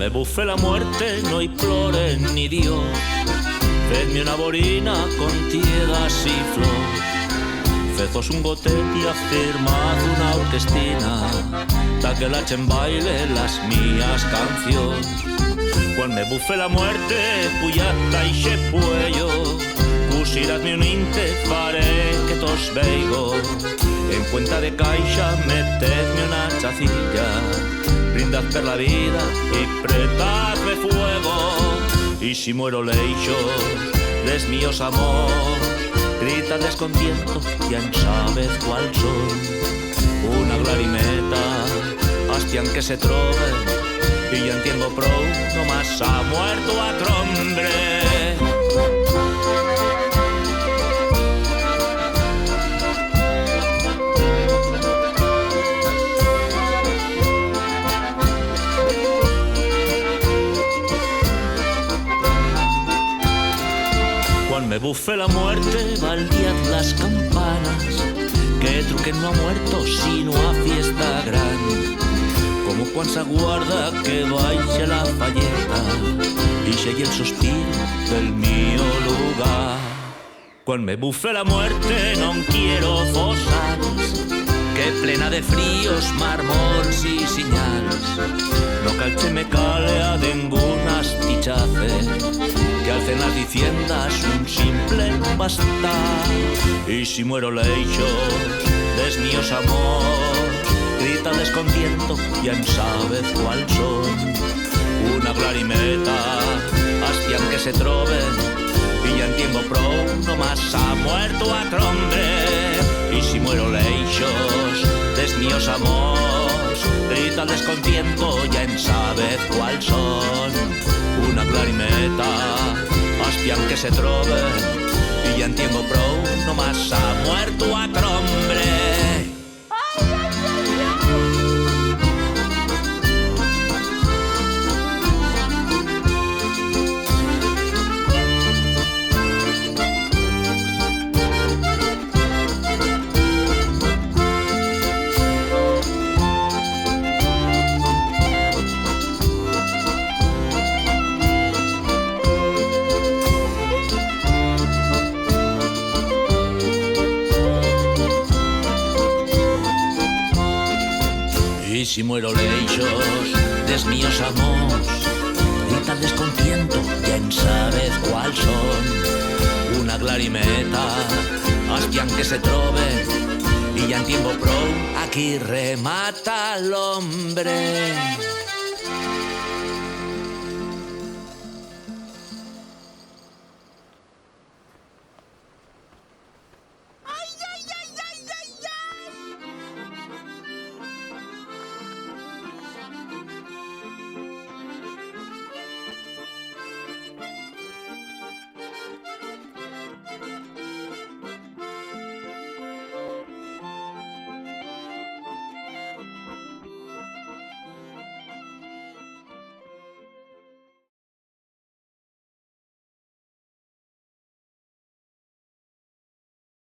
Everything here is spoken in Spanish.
me bufe la muerte no hi plore ni Dios. Fed-me una borina con tiedas y flor. Fezos un gotet y afirmad una orquestina, ta que la chen baile las mías canciones. Cuando me bufe la muerte, puyata y che puello, pusiradme un inte, faré que tos veigo. En cuenta de caixa, metedme una chacilla, brindad per la vida y pretadme fuego. Y si muero leixos, des míos amor, grita descontento, ya en sabes cuál son. Una clarimeta, hastian que se trove, y ya entiendo prou, nomás ha muerto otro hombre. Cuando me bufe la muerte, valdiad las campanas, que truquen no ha muerto sino a fiesta gran. Como cuando se aguarda que vaya la falleta y llegue el suspiro del mío lugar. Cuando me bufe la muerte no quiero fosas, que plena de fríos, mármols y señales. No calche me calea de ningunas tichaces, que alcen las diciendas un simple bastar. Y si muero leixos, des míos amor, grita descontento, ya en sabes cuál son. Una clarimeta, hastian que se troben, y ya entiendo prou, nomás ha muerto otro hombre. Y si muero leixos, des míos amors, grita descontento, ya en sabes cuál son. Una clarimeta, hastian que se troben, y ya entiendo prou, nomás ha muerto otro hombre. Y si muero leixos, des míos amors, grita el descontento, ya en sabes cuál son. Una clarimeta, hastian que se troben, y ya en tiempo pro, aquí remata el hombre.